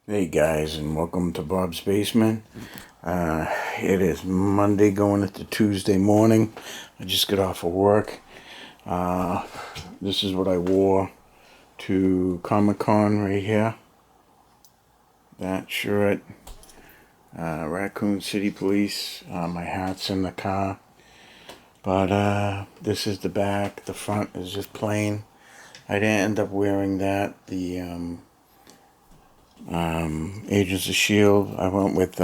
Hey guys, and welcome to Bob's Basement. It is Monday going into Tuesday morning. I just got off of work. This is what I wore to Comic-Con right here. That shirt. Raccoon City Police. My hat's in the car. But this is the back. The front is just plain. I didn't end up wearing that. The Agents of S.H.I.E.L.D. I went with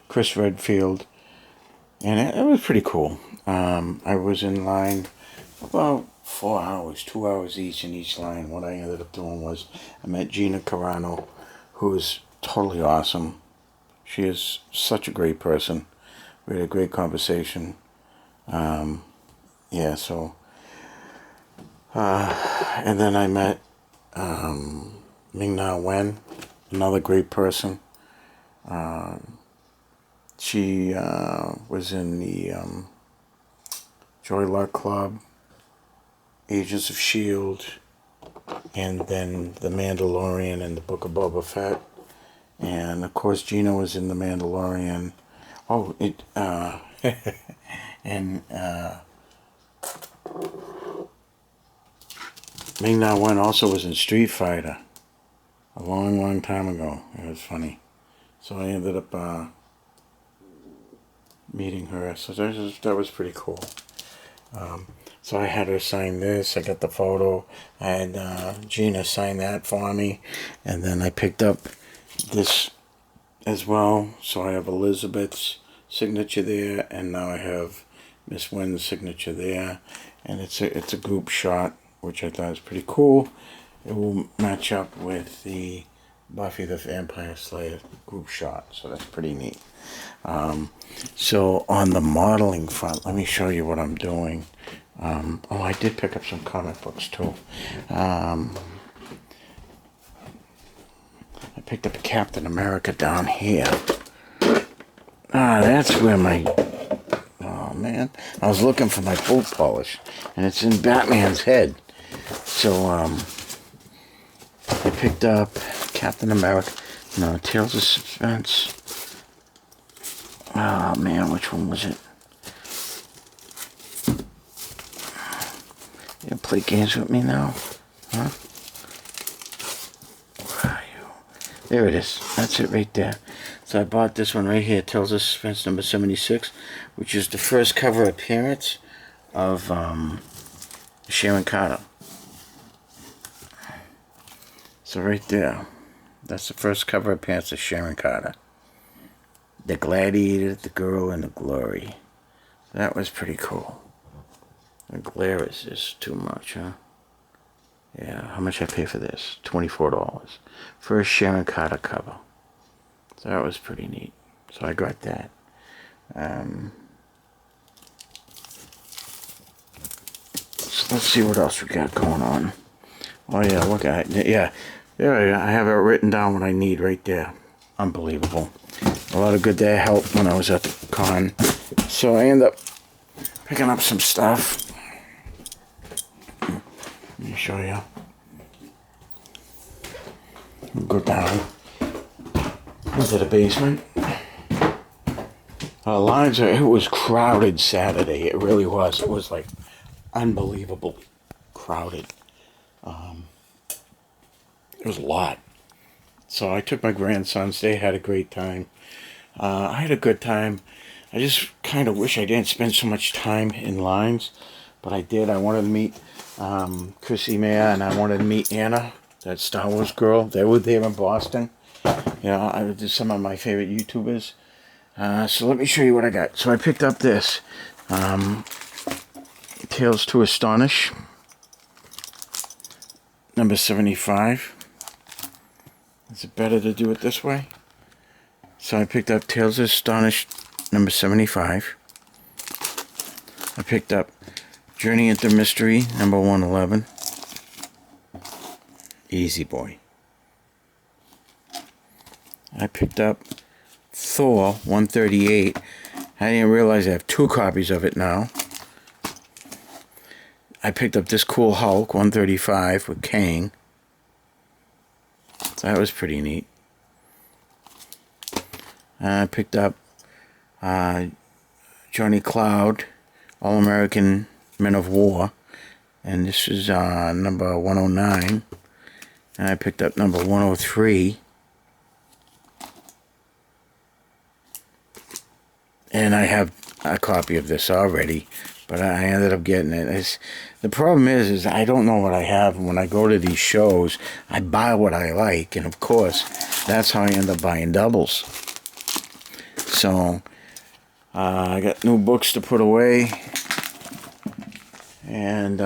Chris Redfield, and it was pretty cool. I was in line about 4 hours, 2 hours each in each line. What I ended up doing was I met Gina Carono, who is totally awesome. She is such a great person. We had a great conversation. Yeah, so and then I met Ming, another great person. She was in the Joy Luck Club, Agents of S.H.I.E.L.D., and then The Mandalorian and the Book of Boba Fett. And of course Gina was in The Mandalorian. And Ming Na Wen also was in Street Fighter a long time ago. It was funny. So I ended up meeting her. So that was pretty cool. So I had her sign this. I got the photo. I had Gina sign that for me. And then I picked up this as well. So I have Elizabeth's signature there. And now I have Miss Wen's signature there. And it's a group shot, which I thought was pretty cool. It will match up with the Buffy the Vampire Slayer group shot, so that's pretty neat. So on the modeling front, let me show you what I'm doing. I did pick up some comic books too. I picked up a Captain America down here. That's where my... Oh man, I was looking for my boot polish, and it's in Batman's head. So I picked up Captain America. No, Tales of Suspense. Oh man, which one was it? You play games with me now? Huh? Where are you? There it is. That's it right there. So I bought this one right here, Tales of Suspense number 76, which is the first cover appearance of Sharon Carter. So right there, that's the first cover appearance of Sharon Carter. The Gladiator, the Girl, and the Glory. That was pretty cool. The glare is just too much, huh? Yeah, how much I pay for this? $24. First Sharon Carter cover. So that was pretty neat. So I got that. So let's see what else we got going on. Oh yeah, look at it. Yeah. There I have it written down what I need right there. Unbelievable. A lot of good day helped when I was at the con. So I end up picking up some stuff. Let me show you. We'll go down into the basement. It was crowded Saturday. It really was. It was like unbelievable crowded. It was a lot. So I took my grandsons. They had a great time. I had a good time. I just kind of wish I didn't spend so much time in lines. But I did. I wanted to meet Chrissy Mayer, and I wanted to meet Anna, that Star Wars girl. They were there in Boston. You know, I did some of my favorite YouTubers. So let me show you what I got. So I picked up this. Tales to Astonish. Number 75. Is it better to do it this way? So I picked up Tales of Astonish number 75. I picked up Journey into Mystery number 111. Easy boy. I picked up Thor 138. I didn't realize I have 2 copies of it now. I picked up this cool Hulk 135 with Kang. So that was pretty neat. I picked up Johnny Cloud, All-American Men of War, and this is number 109, and I picked up number 103, and I have a copy of this already, but I ended up getting it. The problem is I don't know what I have, and when I go to these shows, I buy what I like, and of course, that's how I end up buying doubles. So, I got new books to put away, and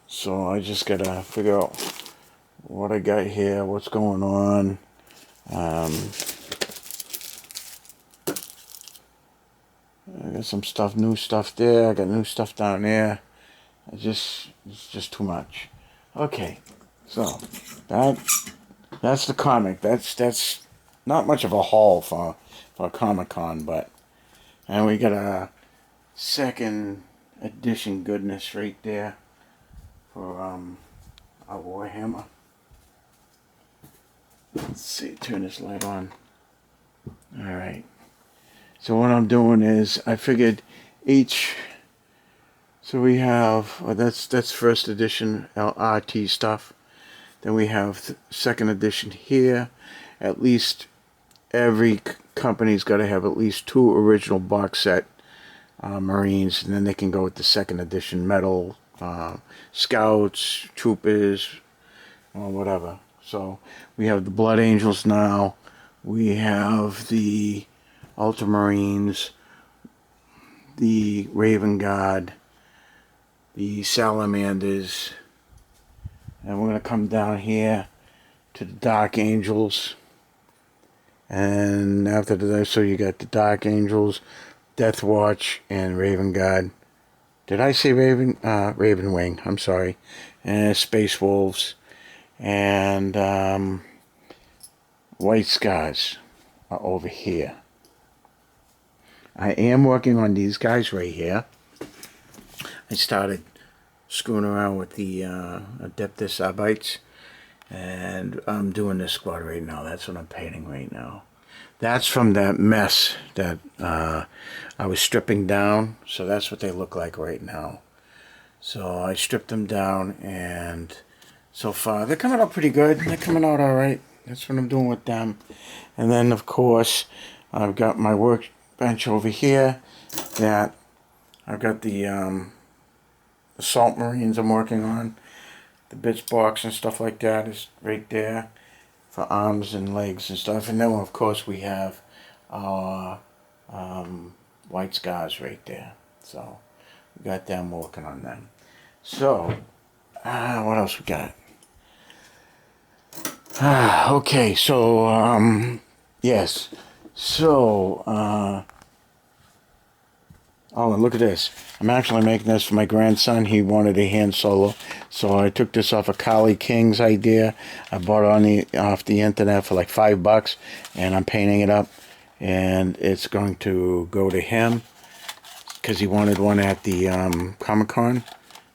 so I just gotta figure out what I got here, what's going on. I got some stuff, new stuff there. I got new stuff down there. It's just too much. Okay, so that's the comic. That's not much of a haul for Comic-Con, but and we got a second edition goodness right there for our Warhammer. Let's see, turn this light on. All right. So what I'm doing is I figured each. So we have that's first edition LRT stuff. Then we have second edition here. At least every company's got to have at least 2 original box set Marines, and then they can go with the second edition metal Scouts, Troopers, or whatever. So we have the Blood Angels now. We have the Ultramarines, the Raven Guard, the Salamanders, and we're going to come down here to the Dark Angels. And after that, so you got the Dark Angels, Death Watch, and Raven Guard. Did I say Raven Wing? I'm sorry. And Space Wolves, and White Scars are over here. I am working on these guys right here. I started screwing around with the Adeptus Arbites, and I'm doing this squad right now. That's what I'm painting right now. That's from that mess that I was stripping down, so that's what they look like right now. So I stripped them down, and so far they're coming out pretty good. They're coming out all right. That's what I'm doing with them. And then, of course, I've got my workbench over here that I've got the Assault Marines I'm working on. The bits box and stuff like that is right there for arms and legs and stuff. And then, of course, we have our White Scars right there. So we got them working on them. So, what else we got? Okay, so, yes. So, oh, and look at this. I'm actually making this for my grandson. He wanted a hand solo. So I took this off of Kali King's idea. I bought it off the internet for like $5, and I'm painting it up. And it's going to go to him because he wanted one at the Comic-Con.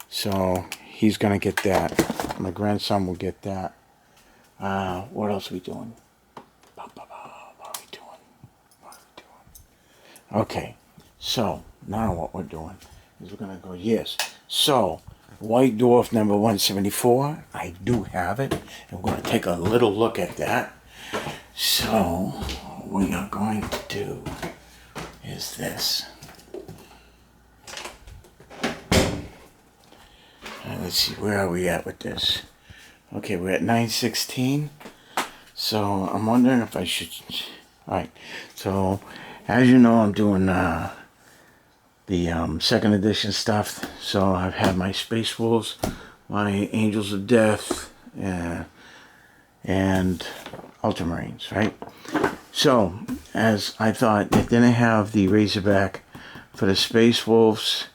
So he's going to get that. My grandson will get that. What else are we doing? What are we doing? Okay, so now what we're doing is we're going to go, yes. So, White Dwarf number 174, I do have it. And we're going to take a little look at that. So, what we are going to do is this. Let's see, where are we at with this? Okay, we're at 916. So, I'm wondering if I should... Alright, so, as you know, I'm doing the second edition stuff. So, I've had my Space Wolves, my Angels of Death, and Ultramarines, right? So, as I thought, it didn't have the Razorback for the Space Wolves,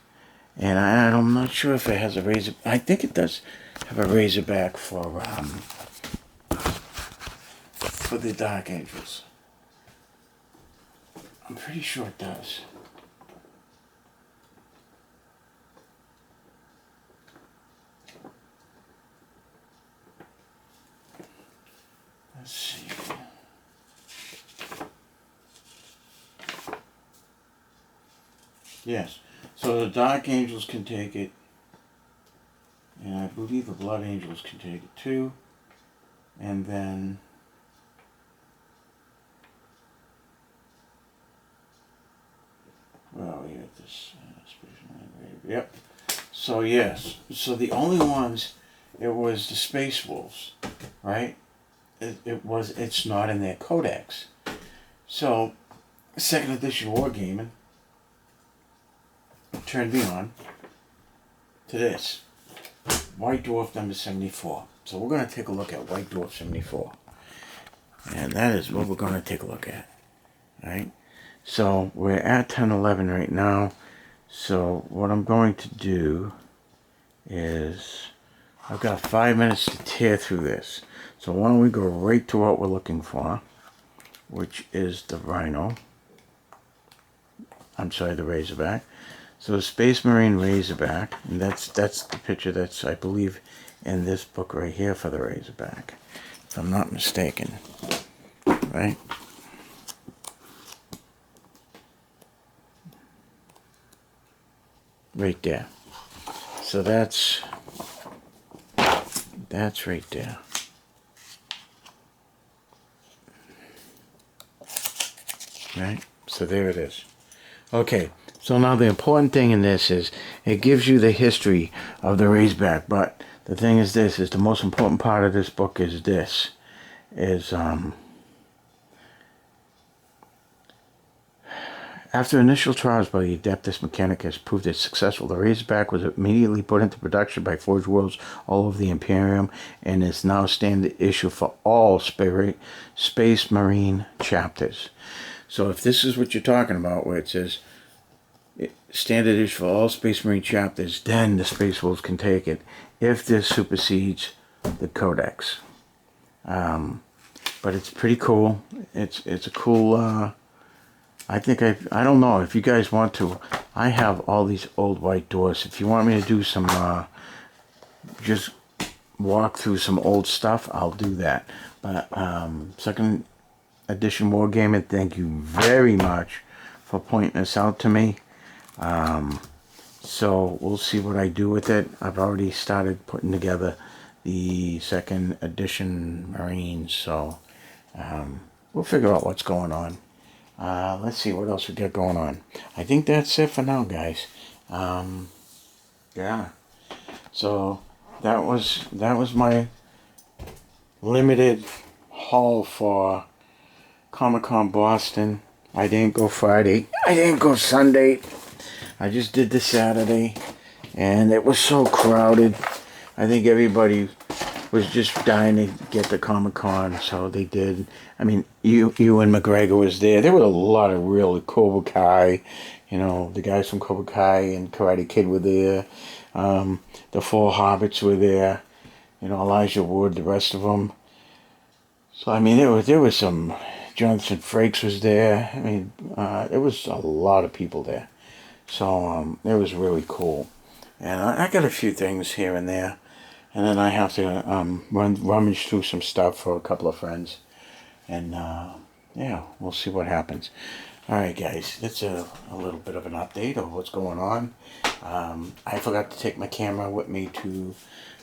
and I'm not sure if it has a Razor. I think it does have a Razorback for the Dark Angels. I'm pretty sure it does. Let's see. Yes. So the Dark Angels can take it. And I believe the Blood Angels can take it too. And then... well, we got this Space Marine. Yep. So yes. So the only ones, it was the Space Wolves, right? It's not in their codex. So, 2nd edition Wargaming turned me on to this. White Dwarf number 74. So we're going to take a look at White Dwarf 74. And that is what we're going to take a look at. Alright? So we're at 10:11 right now. So what I'm going to do is, I've got 5 minutes to tear through this. So why don't we go right to what we're looking for, which is the Rhino. I'm sorry, the Razorback. So Space Marine Razorback, and that's the picture that's, I believe, in this book right here for the Razorback, if I'm not mistaken. Right? Right there. So that's right there. Right? So there it is. Okay, so now the important thing in this is it gives you the history of the Razorback, but the thing is this, is the most important part of this book is this, is after initial trials by the Adeptus Mechanicus proved it successful, the Razorback was immediately put into production by Forge Worlds all over the Imperium and is now standard issue for all Space Marine chapters. So if this is what you're talking about, where it says standard issue for all Space Marine chapters, then the Space Wolves can take it if this supersedes the Codex. But it's pretty cool. It's a cool. I think I don't know if you guys want to. I have all these old White Dwarfs. If you want me to do some, just walk through some old stuff, I'll do that. But 2nd edition Wargaming, thank you very much for pointing this out to me. So we'll see what I do with it. I've already started putting together the 2nd edition Marines, so we'll figure out what's going on. Let's see what else we got going on. I think that's it for now, guys. Yeah. So that was my limited haul for Comic-Con Boston. I didn't go Friday. I didn't go Sunday. I just did the Saturday, and it was so crowded. I think everybody was just dying to get to Comic-Con, so they did. I mean, Ewan McGregor was there. There were a lot of really Cobra Kai. You know, the guys from Cobra Kai and Karate Kid were there. The 4 Hobbits were there. You know, Elijah Wood, the rest of them. So, I mean, there was some... Jonathan Frakes was there. I mean, there was a lot of people there. So, it was really cool. And I got a few things here and there. And then I have to rummage through some stuff for a couple of friends. And, yeah, we'll see what happens. Alright, guys, that's a little bit of an update of what's going on. I forgot to take my camera with me to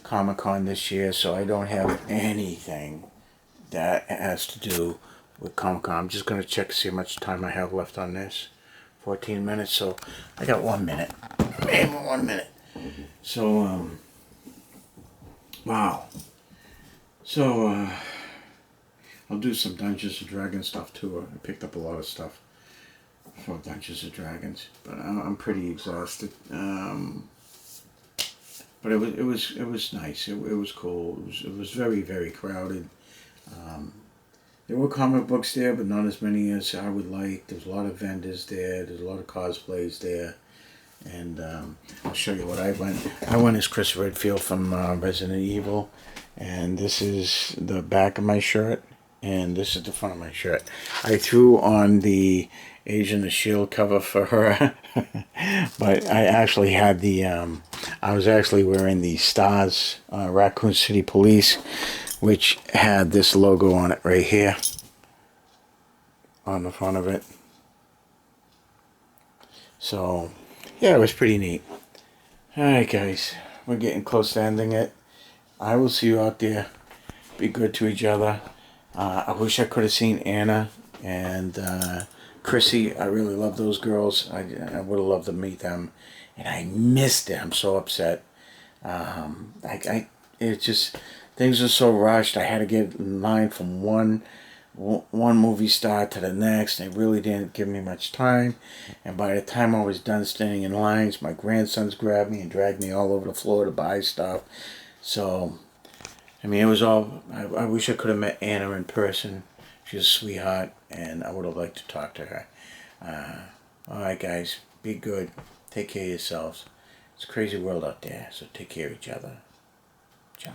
Comic-Con this year, so I don't have anything that has to do with Comic-Con. I'm just going to check to see how much time I have left on this. 14 minutes, so I got 1 minute. Maybe 1 minute. So, wow. So, I'll do some Dungeons & Dragons stuff too. I picked up a lot of stuff for Dungeons & Dragons, but I'm pretty exhausted. But it was nice. It was cool. It was very, very crowded. There were comic books there, but not as many as I would like. There's a lot of vendors there. There's a lot of cosplays there. And I'll show you what I went. I went as Chris Redfield from Resident Evil. And this is the back of my shirt. And this is the front of my shirt. I threw on the Agent of S.H.I.E.L.D. cover for her. But I actually had the... I was actually wearing the Stars Raccoon City Police which had this logo on it right here on the front of it. So yeah, it was pretty neat. Alright guys, we're getting close to ending it. I will see you out there. Be good to each other. I wish I could have seen Anna and Chrissy. I really love those girls. I would have loved to meet them, and I missed it. I'm so upset. It's just, things are so rushed. I had to get in line from one movie star to the next. They really didn't give me much time, and by the time I was done standing in lines, my grandsons grabbed me and dragged me all over the floor to buy stuff. So I mean, it was all, I wish I could have met Anna in person. She's a sweetheart, and I would have liked to talk to her. Alright guys, be good. Take care of yourselves. It's a crazy world out there, so take care of each other. Ciao.